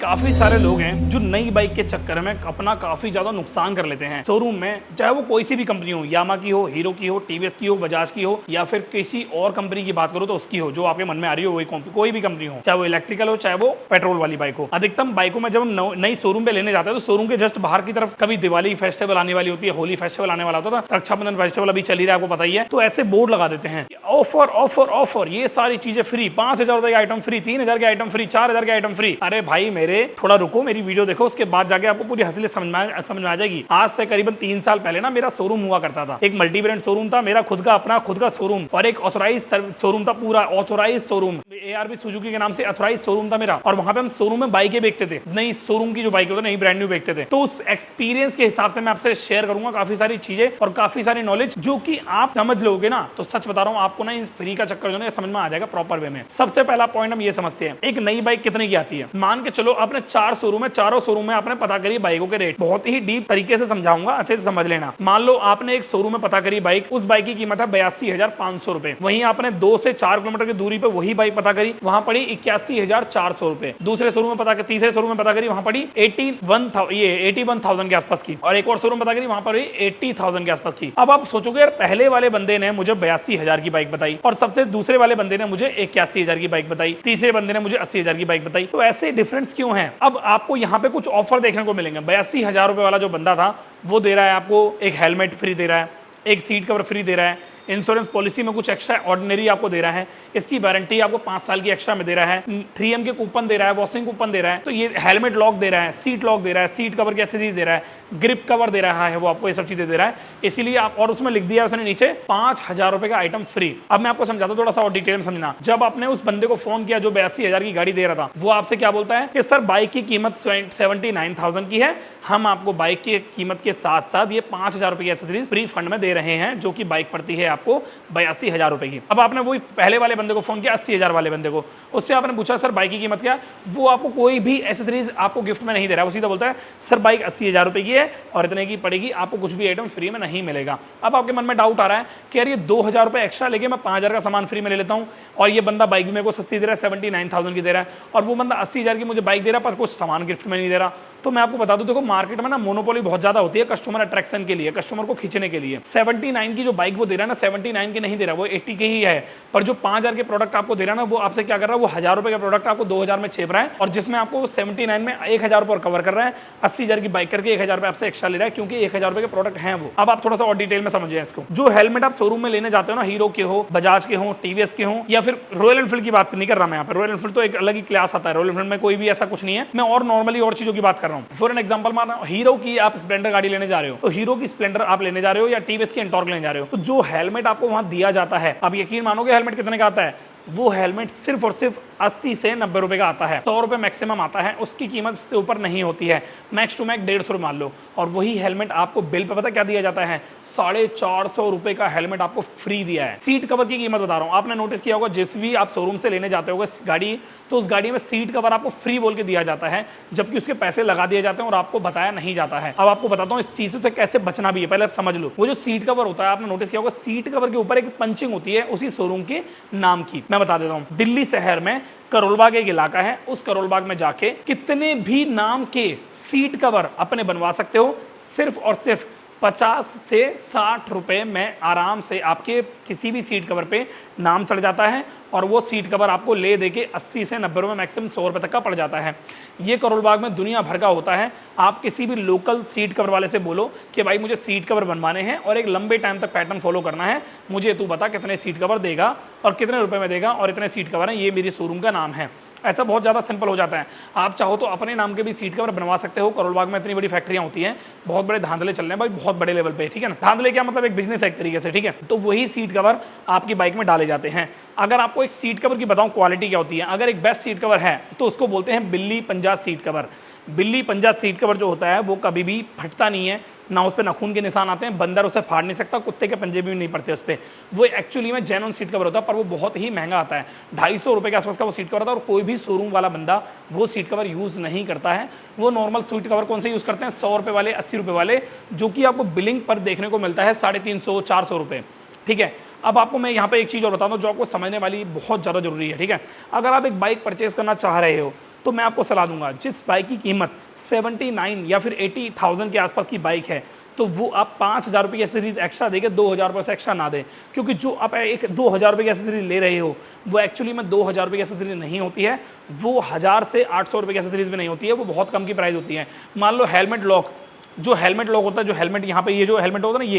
काफी सारे लोग हैं जो नई बाइक के चक्कर में अपना काफी ज्यादा नुकसान कर लेते हैं शोरूम में, चाहे वो कोई सी भी कंपनी हो, यामा की हो, हीरो की हो, टीवीएस की हो, बजाज की हो, या फिर किसी और कंपनी की बात करो तो उसकी हो जो आपके मन में आ रही हो, वही कोई भी कंपनी हो, चाहे वो इलेक्ट्रिकल हो, चाहे वो पेट्रोल वाली बाइक हो। अधिकतम बाइकों में जब हम नई शोरूम पे लेने जाते हैं तो शोरूम के जस्ट बाहर की तरफ कभी दिवाली फेस्टिवल आने वाली होती है, होली फेस्टिवल आने वाला होता था, रक्षाबंधन फेस्टिवल अभी चल ही रहा है, आपको पता ही है, तो ऐसे बोर्ड लगा देते हैं ऑफर ऑफर ऑफर, ये सारी चीजें फ्री, 5,000 रुपए के आइटम फ्री, 3,000 के आइटम फ्री, 4,000 के आइटम फ्री। अरे भाई मेरे थोड़ा रुको, मेरी वीडियो देखो, उसके बाद जाके आपको पूरी असलियत समझ में आ जाएगी। आज से करीबन 3 साल पहले ना मेरा शोरूम हुआ करता था, एक मल्टी ब्रांड शोरूम था मेरा, खुद का शोरूम, और एक ऑथोराइज शोरूम था, पूरा ऑथोराइज शोरूम, ARB सुजुकी के नाम से ऑथोराइज शोरूम था मेरा। और वहां पे हम शोरूम में बाइकें बेचते थे, नई शोरूम की जो बाइक होती है, नई ब्रांड न्यू बेचते थे। तो उस एक्सपीरियंस के हिसाब से मैं आपसे शेयर करूंगा काफी सारी चीजें और काफी सारी नॉलेज जो कि आप समझ लोगे ना, तो सच बता रहा हूं आपको ना, इस फ्री का चक्कर जो है समझ में आ जाएगा प्रॉपर वे में। सबसे पहला पॉइंट हम ये समझते हैं, एक नई बाइक कितने की आती है। मान के चलो आपने 4 शोरूम है, चारों शोरूम में आपने पता करी बाइकों के रेट, बहुत ही डीप तरीके से समझाऊंगा, अच्छे से समझ लेना। मान लो आपने एक शोरूम में पता करी बाइक, उस बाइक की कीमत है 82,500 रुपए। वहीं आपने 2 से 4 किलोमीटर की दूरी पे वही बाइक पता करी, वहां पड़ी 81,400 रुपए। दूसरे शोरूम में पता करी, तीसरे शोरूम में पता करी, वहां पड़ी 81,000 के आसपास की, और एक और शोरूम पता करी, वहां पर 80,000 के आसपास की। अब आप सोचोगे यार, पहले वाले बंदे ने मुझे 82,000 की बाइक बताई, और सबसे दूसरे वाले बंदे ने मुझे 81,000 की बाइक बताई, तीसरे बंदे ने मुझे 80,000 की बाइक बताई, तो ऐसे डिफरेंस क्यों है। अब आपको यहाँ पे कुछ ऑफर देखने को मिलेंगे। 82,000 रुपए वाला जो बंदा था वो दे रहा है आपको एक हेलमेट फ्री दे रहा है, एक सीट कवर फ्री दे रहा है, इंश्योरेंस पॉलिसी में कुछ एक्स्ट्रा ऑर्डिनरी आपको दे रहा है, इसकी वारंटी आपको 5 साल की एक्स्ट्रा में दे रहा है, 3M के कूपन दे रहा है, वॉशिंग कूपन दे रहा है, तो ये हेलमेट लॉक दे रहा है, सीट लॉक दे रहा है, सीट कवर की एक्सेसरीज दे रहा है, ग्रिप कवर दे रहा है, वो आपको ये सब चीजें दे रहा है। इसीलिए आप, और उसमें लिख दिया उसने नीचे 5,000 रुपए का आइटम फ्री। अब मैं आपको समझाता हूं थोड़ा सा और डिटेल में समझना। जब आपने उस बंदे को फोन किया जो 82,000 की गाड़ी दे रहा था, वो आपसे क्या बोलता है कि सर बाइक की कीमत 79,000 की है, हम आपको बाइक की कीमत के साथ साथ ये 5,000 रुपए की एक्सेसरीज फ्री फंड में दे रहे हैं, जो कि बाइक पड़ती है आपको 82,000 रुपए की। अब आपने वही पहले वाले बंदे को फोन किया, 80,000 वाले बंदे को, उससे आपने पूछा सर बाइक की कीमत क्या, वो आपको कोई भी एक्सेसरीज आपको गिफ्ट में नहीं दे रहा है, वो सीधा बोलता है सर बाइक 80,000 रुपए की है और इतने की पड़ेगी, आपको कुछ भी आइटम फ्री में नहीं मिलेगा। अब आपके मन में डाउट आ रहा है कि यार ये 2,000 रुपए एक्स्ट्रा लेके मैं 5,000 का सामान फ्री में ले लेता हूं, और ये बंदा बाइक मेरे को सस्ती दे रहा है, 79,000 की दे रहा है, और वो बंदा 80,000 की मुझे बाइक दे रहा है पर कुछ सामान गिफ्ट में नहीं दे रहा। तो मैं आपको बता दूं, देखो मार्केट में ना मोनोपोली बहुत ज्यादा होती है कस्टमर अट्रैक्शन के लिए, कस्टमर को खींचने के लिए। 79 की जो बाइक वो दे रहा है ना, 79 की नहीं दे रहा, वो 80 की ही है, पर जो 5,000 के प्रोडक्ट आपको दे रहा है ना, वो आपसे क्या कर रहा है, वो 1,000 रुपए का प्रोडक्ट आपको 2,000 में छेप रहा है, और जिसमें आपको 79 में 1,000 रुपए कवर कर रहा है, 80,000 की बाइक करके 1,000 रुपए आपसे एक्स्ट्रा ले रहा है, क्योंकि 1,000 रुपए के प्रोडक्ट हैं वो। अब आप थोड़ा सा और डिटेल में समझिए इसको। जो हेलमेट आप शोरूम में लेने जाते हो ना, हीरो के हो, बजाज के हो, टीवीएस के हो, या फिर रॉयल एनफील्ड की बात नहीं कर रहा मैं यहाँ पे, रॉयल एनफील्ड तो एक अलग ही क्लास आता है, रॉयल एनफील्ड में कोई भी ऐसा कुछ नहीं है, मैं और नॉर्मली और चीजों की बात कर रहा हूँ। फॉर एन एग्जांपल माना हीरो की आप स्प्लेंडर गाड़ी लेने जा रहे हो, तो हीरो की स्प्लेंडर आप लेने जा रहे हो या टीवीएस की एंटॉर्क लेने जा रहे हो, तो जो हेलमेट आपको वहां दिया जाता है, आप यकीन मानोगे हेलमेट कितने का आता है, वो हेलमेट सिर्फ और सिर्फ 80 से 90 रुपए का आता है, 100 रुपए मैक्सिमम आता है, उसकी कीमत से ऊपर नहीं होती है, मैक्स टू मैक्स 150 रुपए मान लो। और वही हेलमेट आपको बिल पे पता क्या दिया जाता है, 450 रुपए का हेलमेट आपको फ्री दिया है। सीट कवर की कीमत बता रहा हूं, आपने नोटिस किया होगा जिस भी आप शोरूम से लेने जाते होगे गाड़ी, तो उस गाड़ी में सीट कवर आपको फ्री बोल के दिया जाता है, जबकि उसके पैसे लगा दिए जाते हैं और आपको बताया नहीं जाता है। अब आपको बताता हूं इस चीजों से कैसे बचना भी है, पहले आप समझ लो। वो जो सीट कवर होता है, आपने नोटिस किया होगा सीट कवर के ऊपर एक पंचिंग होती है उसी शोरूम के नाम की। मैं बता देता हूं, दिल्ली शहर में करोलबाग एक इलाका है, उस करोलबाग में जाके कितने भी नाम के सीट कवर अपने बनवा सकते हो, सिर्फ और सिर्फ 50 से 60 रुपए में आराम से आपके किसी भी सीट कवर पे नाम चढ़ जाता है, और वो सीट कवर आपको ले दे के 80 से 90 रुपए मैक्सिमम 100 रुपए तक का पड़ जाता है। ये करोलबाग में दुनिया भर का होता है। आप किसी भी लोकल सीट कवर वाले से बोलो कि भाई मुझे सीट कवर बनवाने हैं और एक लंबे टाइम तक पैटर्न फॉलो करना है, मुझे तू बता कितने सीट कवर देगा और कितने रुपए में देगा, और इतने सीट कवर हैं, ये मेरी शोरूम का नाम है। ऐसा बहुत ज़्यादा सिंपल हो जाता है। आप चाहो तो अपने नाम के भी सीट कवर बनवा सकते हो। करोलबाग में इतनी बड़ी फैक्ट्रियां होती हैं, बहुत बड़े धांधले चल रहे हैं भाई, बहुत बड़े लेवल पे, ठीक है ना। धांधले क्या मतलब, एक बिजनेस है एक तरीके से, ठीक है। तो वही सीट कवर आपकी बाइक में डाले जाते हैं। अगर आपको एक सीट कवर की बताऊं क्वालिटी क्या होती है, अगर एक बेस्ट सीट कवर है तो उसको बोलते हैं बिल्ली पंजा सीट कवर। बिल्ली पंजा सीट कवर जो होता है वो कभी भी फटता नहीं है, ना उस पर नाखून के निशान आते हैं, बंदर उसे फाड़ नहीं सकता, कुत्ते के पंजे भी नहीं पड़ते उस पर। वो एक्चुअली में जेन्युइन सीट कवर होता है, पर वो बहुत ही महंगा आता है, 250 रुपए के आसपास का वो सीट कवर आता है, और कोई भी शोरूम वाला बंदा वो सीट कवर यूज़ नहीं करता है। वो नॉर्मल सीट कवर कौन से यूज़ करते हैं, 100 रुपये वाले, 80 रुपये वाले, जो कि आपको बिलिंग पर देखने को मिलता है 350 400 रुपये, ठीक है। अब आपको मैं यहाँ पे एक चीज़ और बता दूँ जो आपको समझने वाली बहुत ज़्यादा जरूरी है, ठीक है। अगर आप एक बाइक परचेज करना चाह रहे हो तो मैं आपको सलाह दूंगा, जिस बाइक की कीमत 79 या फिर 80,000 के आसपास की बाइक है, तो वो आप 5,000 रुपये की एसेसरीज एक्स्ट्रा देके 2,000 रुपये से एक्स्ट्रा ना दें, क्योंकि जो आप एक 2,000 रुपये की एसेसरीज ले रहे हो वो एक्चुअली में 2,000 रुपये की एसेसरीज नहीं होती है, वो 1,000 से 800 रुपये की एसेसरीज भी नहीं होती है, वो बहुत कम की प्राइस होती है। मान लो हेलमेट लॉक, जो हेलमेट लॉक होता है, जो हेलमेट यहाँ पे ये जो हेलमेट होता है ना,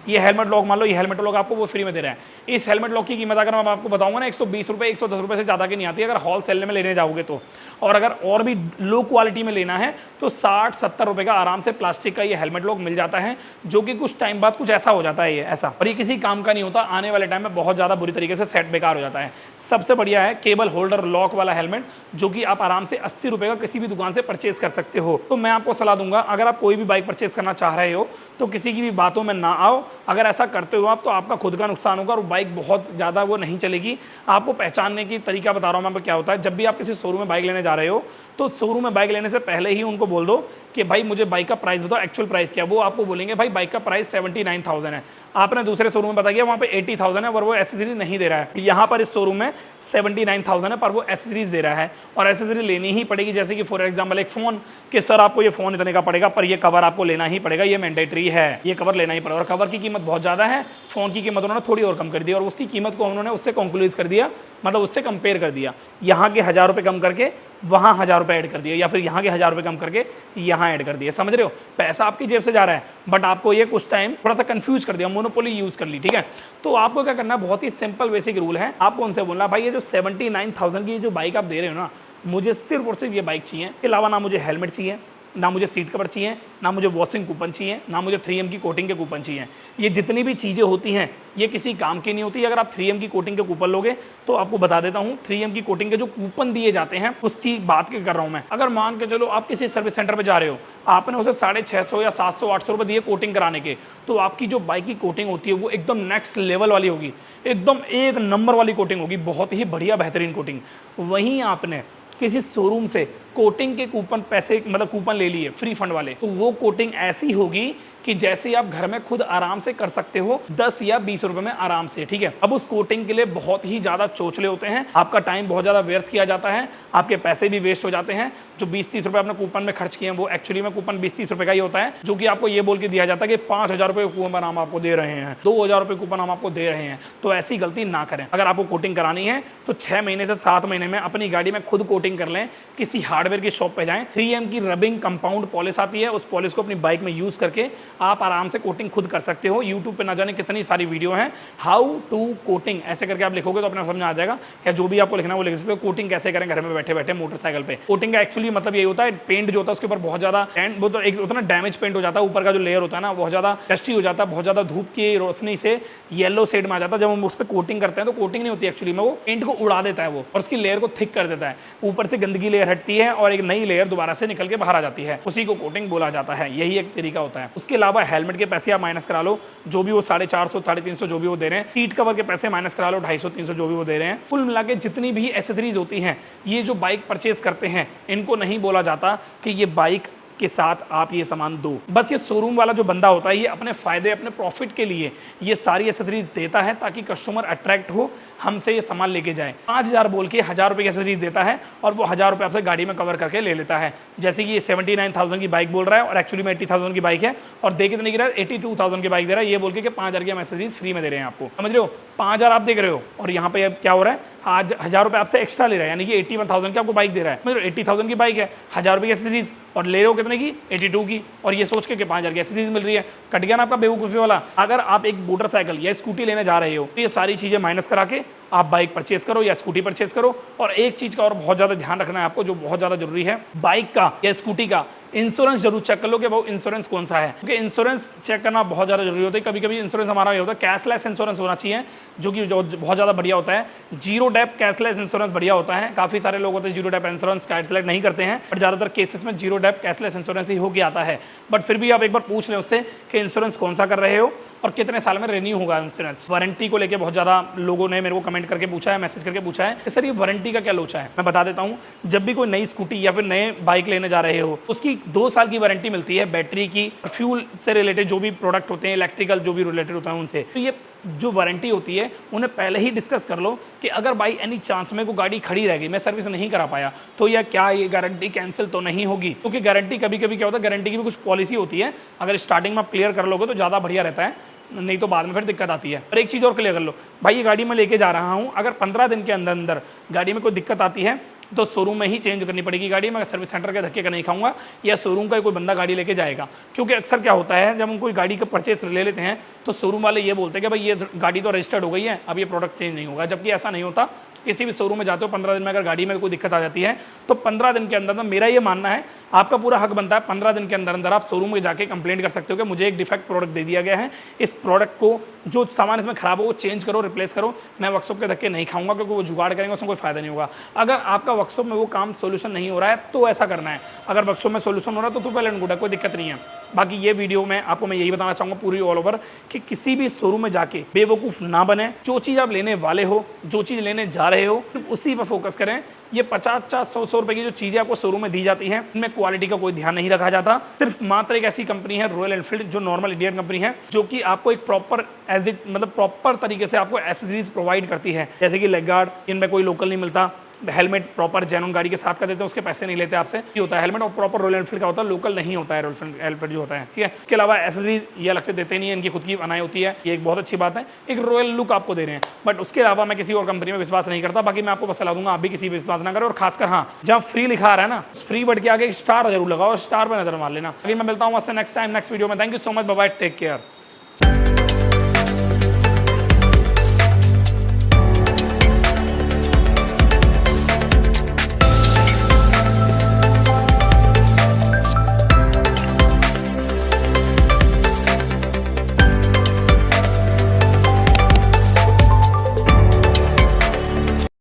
ये हेलमेट लॉक, मान लो ये हेलमेट लॉक आपको वो फ्री में दे रहा है। इस हेलमेट लॉक की कीमत अगर मैं आपको बताऊंगा ना 120 रुपये 110 रुपये से ज़्यादा की नहीं आती अगर होलसेल में लेने जाओगे तो। और अगर और भी लो क्वालिटी में लेना है तो 60-70 रुपये का आराम से प्लास्टिक का ये हेलमेट लॉक मिल जाता है, जो कि कुछ टाइम बाद कुछ ऐसा हो जाता है ये ऐसा, और ये किसी काम का नहीं होता, आने वाले टाइम में बहुत ज़्यादा बुरी तरीके से सेट बेकार हो जाता है। सबसे बढ़िया है केबल होल्डर लॉक वाला हेलमेट, जो कि आप आराम से 80 रुपये का किसी भी दुकान से परचेज कर सकते हो। तो मैं आपको सलाह दूंगा, अगर आप कोई भी बाइक परचेज करना चाह रहे हो तो किसी की भी बातों में ना आओ। अगर ऐसा करते हो आप तो आपका खुद का नुकसान होगा और बाइक बहुत ज़्यादा वो नहीं चलेगी। आपको पहचानने की तरीका बता रहा हूँ मैं क्या होता है। जब भी आप किसी शोरूम में बाइक लेने जा रहे हो तो शोरूम में बाइक लेने से पहले ही उनको बोल दो कि भाई मुझे बाइक का प्राइस बताओ, एक्चुअल प्राइस क्या। वो आपको बोलेंगे भाई बाइक का प्राइस 79,000 है, आपने दूसरे शोरूम में बता दिया वहाँ पे 80,000 है और वो एसेसरीज नहीं दे रहा है। यहाँ पर इस शोरूम में 79,000 है पर वो एसेसरीज दे रहा है, और एसेसरीज लेनी ही पड़ेगी। जैसे कि फॉर एग्जाम्पल एक फ़ोन, कि सर आपको ये फ़ोन इतने का पड़ेगा पर ये कवर आपको लेना ही पड़ेगा, ये मैंडेटरी है, ये कवर लेना ही पड़ेगा। और कवर की कीमत बहुत ज़्यादा है, फ़ोन की कीमत उन्होंने थोड़ी और कम कर दी और उसकी कीमत को उन्होंने उससे कंक्लूज कर दिया, मतलब उससे कंपेयर कर दिया। यहाँ के 1,000 रुपये कम करके वहाँ 1,000 रुपये ऐड कर दिया, या फिर यहाँ के 1,000 रुपये कम करके यहाँ ऐड कर दिया। समझ रहे हो, पैसा आपकी जेब से जा रहा है बट आपको ये कुछ टाइम थोड़ा सा कंफ्यूज कर दिया, मोनोपोली यूज़ कर ली। ठीक है, तो आपको क्या करना है, बहुत ही सिंपल बेसिक रूल है। आपको उनसे बोलना भाई ये जो 79,000 की जो बाइक आप दे रहे हो ना, मुझे सिर्फ और सिर्फ ये बाइक चाहिए, इसके अलावा ना मुझे हेलमेट चाहिए, ना मुझे सीट कवर चाहिए, ना मुझे वॉशिंग कूपन चाहिए, ना मुझे 3M की कोटिंग के कूपन चाहिए। ये जितनी भी चीज़ें होती हैं ये किसी काम की नहीं होती। अगर आप 3M की कोटिंग के कूपन लोगे तो आपको बता देता हूँ, 3M की कोटिंग के जो कूपन दिए जाते हैं उसकी बात कर रहा हूँ मैं। अगर मान के चलो आप किसी सर्विस सेंटर पे जा रहे हो, आपने उसे 650 या 700-800 रुपये दिए कोटिंग कराने के, तो आपकी जो बाइक की कोटिंग होती है वो एकदम नेक्स्ट लेवल वाली होगी, एकदम एक नंबर वाली कोटिंग होगी, बहुत ही बढ़िया बेहतरीन कोटिंग। वहीं आपने किसी शोरूम से कोटिंग के कूपन पैसे मतलब कूपन ले लिए फ्री फंड वाले, तो वो कोटिंग ऐसी होगी कि जैसे आप घर में खुद आराम से कर सकते हो 10 या 20 रुपए में आराम से। ठीक है, अब उस कोटिंग के लिए बहुत ही ज़्यादा चोचले होते हैं, आपका टाइम बहुत ज़्यादा व्यर्थ किया जाता है, आपके पैसे भी वेस्ट हो जाते हैं। जो 20-30 रुपये आपने कूपन में खर्च किए हैं वो एक्चुअली में कूपन 20-30 रुपये का ही होता है, जो कि आपको ये बोल के दिया जाता है कि 5,000 रुपये कूपन हम आपको दे रहे हैं, 2,000 रुपये कूपन हम आपको दे रहे हैं। तो ऐसी गलती ना करें। अगर आपको कोटिंग करानी है तो 6 महीने से 7 महीने में अपनी गाड़ी में खुद कोटिंग कर लें, किसी हार्डवेयर की शॉप पे जाएं, 3M की रबिंग कंपाउंड पॉलिश आती है, उस पॉलिश को अपनी बाइक में यूज करके आप आराम से कोटिंग खुद कर सकते हो। यूट्यूब पे ना जाने कितनी सारी वीडियो हैं, हाउ टू कोटिंग ऐसे करके आप लिखोगे तो अपने समझ में आ जाएगा, या जो भी आपको लिखना है वो लिख सकते हो। कोटिंग कैसे करें घर में बैठे बैठे मोटरसाइकिल पे। कोटिंग का एक्चुअली मतलब यही होता है, पेंट जो होता है उसके ऊपर बहुत ज्यादा वो तो एक उतना डैमेज पेंट हो जाता है, ऊपर का जो लेयर होता है ना बहुत ज्यादा डस्टी हो जाता है, बहुत ज्यादा धूप की रोशनी से येलो शेड में आ जाता है। जब हम उस पर कोटिंग करते हैं तो कोटिंग नहीं होती एक्चुअली में, वो पेंट को उड़ा देता है वो, और उसकी लेयर को थिक कर देता है, ऊपर से गंदगी लेयर हटती है और एक नई लेयर दोबारा से निकल के बाहर आ जाती है, उसी को कोटिंग बोला जाता है। यही एक तरीका होता है। उसके अलावा हेलमेट के पैसे आप माइनस करा लो, जो भी वो 450 350 जो भी वो दे रहे हैं, सीट कवर के पैसे माइनस करा लो 250-300 जो भी वो दे रहे हैं। कुल मिला के जितनी भी एसेसरीज होती हैं, ये जो बाइक परचेज करते हैं इनको नहीं बोला जाता कि ये बाइक के साथ आप ये सामान दो। बस ये शोरूम वाला जो बंदा होता है ये अपने फायदे अपने प्रॉफिट के लिए ये सारी एसेसरीज देता है ताकि कस्टमर अट्रैक्ट हो, हमसे ये सामान लेके जाए। 5,000 बोल के 1,000 रुपये की एसेसरीज देता है और वो 1,000 रुपये आपसे गाड़ी में कवर करके ले लेता है। जैसे कि ये 79,000 की बाइक बोल रहा है और एक्चुअली में 80,000 की बाइक है, और दे कितने की रहा है 82,000 की बाइक दे रहा है, ये बोल के 5,000 की हम एसेसरीज फ्री में दे रहे हैं आपको। समझ रहे हो, 5,000 आप देख रहे हो और यहाँ पे क्या हो रहा है, आज 1,000 रुपये आपसे एक्स्ट्रा ले रहा है, यानी कि 81,000 की आपको बाइक दे रहा है। मतलब 80,000 की बाइक है, 1,000 रुपये की एसेसरीज और ले रहे हो कितने की 82 की, और ये सोच के कि 5,000 की एसेसरीज मिल रही है। कट गया ना आपका बेवकूफ़ी वाला। अगर आप एक मोटरसाइकिल या स्कूटी लेने जा रहे हो तो ये सारी चीज़ें माइनस करा के आप बाइक परचेस करो या स्कूटी परचेस करो। और एक चीज़ का और बहुत ज़्यादा ध्यान रखना है आपको, जो बहुत ज़्यादा जरूरी है, बाइक का या स्कूटी का इंश्योरेंस जरूर चेक कर लो कि वो इंश्योरेंस कौन सा है, क्योंकि इंश्योरेंस चेक करना बहुत ज़्यादा जरूरी होता है। कभी कभी इंश्योरेंस हमारा ये होता है कैशलेस इंश्योरेंस होना चाहिए, जो कि बहुत ज़्यादा बढ़िया होता है। जीरो डेप कैशलेस इंश्योरेंस बढ़िया होता है। काफ़ी सारे लोग होते हैं जीरो डेप इंश्योरेंस का सेलेक्ट नहीं करते हैं, बट ज़्यादातर केसेस में जीरो डेप कैशलेस इंश्योरेंस ही होके आता है। बट फिर भी आप एक बार पूछ लें उससे कि इंश्योरेंस कौन सा कर रहे हो और कितने साल में रिन्यू होगा इंश्योरेंस। वारंटी को लेकर बहुत ज़्यादा लोगों ने मेरे को कमेंट करके पूछा है, मैसेज करके पूछा है कि सर ये वारंटी का क्या लोचा है। मैं बता देता हूँ, जब भी कोई नई स्कूटी या फिर नए बाइक लेने जा रहे हो उसकी 2 साल की वारंटी मिलती है बैटरी की, फ्यूल से रिलेटेड जो भी प्रोडक्ट होते हैं, इलेक्ट्रिकल जो भी रिलेटेड होता है उनसे। तो ये जो वारंटी होती है उन्हें पहले ही डिस्कस कर लो कि अगर बाई एनी चांस में को गाड़ी खड़ी रह गई, मैं सर्विस नहीं करा पाया, तो या क्या ये गारंटी कैंसिल तो नहीं होगी? क्योंकि गारंटी कभी कभी क्या होता है, गारंटी की भी कुछ पॉलिसी होती है, अगर स्टार्टिंग में आप क्लियर कर लोगे तो ज़्यादा बढ़िया रहता है, नहीं तो बाद में फिर दिक्कत आती है। और एक चीज़ और क्लियर कर लो भाई, ये गाड़ी मैं लेके जा रहा हूँ, अगर 15 दिन के अंदर अंदर गाड़ी में कोई दिक्कत आती है तो शोरूम में ही चेंज करनी पड़ेगी गाड़ी। मैं सर्विस सेंटर के धक्के का नहीं खाऊंगा, या शोरूम का कोई बंदा गाड़ी लेके जाएगा। क्योंकि अक्सर क्या होता है, जब हम कोई गाड़ी का परचेस ले लेते हैं तो शोरूम वाले ये बोलते हैं कि भाई ये गाड़ी तो रजिस्टर्ड हो गई है, अब ये प्रोडक्ट चेंज नहीं होगा, जबकि ऐसा नहीं होता। किसी भी शोरूम में जाते हो 15 दिन में अगर गाड़ी में कोई दिक्कत आ जाती है तो 15 दिन के अंदर, मेरा ये मानना है आपका पूरा हक बनता है 15 दिन के अंदर अंदर आप शोरूम में जाके कंप्लेंट कर सकते हो कि मुझे एक डिफेक्ट प्रोडक्ट दे दिया गया है, इस प्रोडक्ट को जो सामान इसमें खराब हो वो चेंज करो, रिप्लेस करो, मैं वर्कशॉप के धक्के नहीं खाऊंगा, क्योंकि वो जुगाड़ करेंगे उसमें कोई फायदा नहीं होगा। अगर आपका वर्कशॉप में वो काम सोल्यूशन नहीं हो रहा है तो ऐसा करना है, अगर वर्कशॉप में सोल्यूशन हो रहा है तो वेल एंड गुड है, कोई दिक्कत नहीं है। बाकी ये वीडियो में आपको मैं यही बताना चाहूंगा पूरी ऑल ओवर कि किसी भी शोरूम में जाके बेवकूफ ना बने, जो चीज़ आप लेने वाले हो, जो चीज़ लेने जा रहे हो, सिर्फ उसी पर फोकस करें। ये 50-100 रुपए की जो चीज़ें आपको शोरूम में दी जाती हैं, इनमें क्वालिटी का कोई ध्यान नहीं रखा जाता। सिर्फ मात्र एक ऐसी कंपनी है रॉयल एनफील्ड, जो नॉर्मल इंडियन कंपनी है, जो कि आपको एक प्रॉपर एज इट मतलब प्रॉपर तरीके से आपको एसेसरीज प्रोवाइड करती है, जैसे कि लेग गार्ड, इनमें कोई लोकल नहीं मिलता, हेलमेट प्रॉपर जेन्युइन गाड़ी के साथ का देते हैं, उसके पैसे नहीं लेते आपसे, ये होता है हेलमेट, और प्रॉपर रॉयल एनफील्ड का होता है, लोकल नहीं होता है रॉयल एनफील्ड जो होता है, ठीक है। इसके अलावा एसेसरीज ये अलग से देते नहीं है, इनकी खुद की बनाई होती है, ये एक बहुत अच्छी बात है, एक रॉयल लुक आपको दे रहे हैं। बट उसके अलावा मैं किसी और कंपनी में विश्वास नहीं करता। बाकी मैं आपको बस सलाह दूंगा, आप भी किसी पर विश्वास ना करें, और खासकर हाँ, जहाँ फ्री लिखा आ रहा है ना, फ्री वर्ड के आगे स्टार जरूर लगाओ, स्टार पर नजर मार लेना। अभी मैं मिलता हूँ आपसे नेक्स्ट टाइम नेक्स्ट वीडियो में। Thank you so much, bye bye, take care.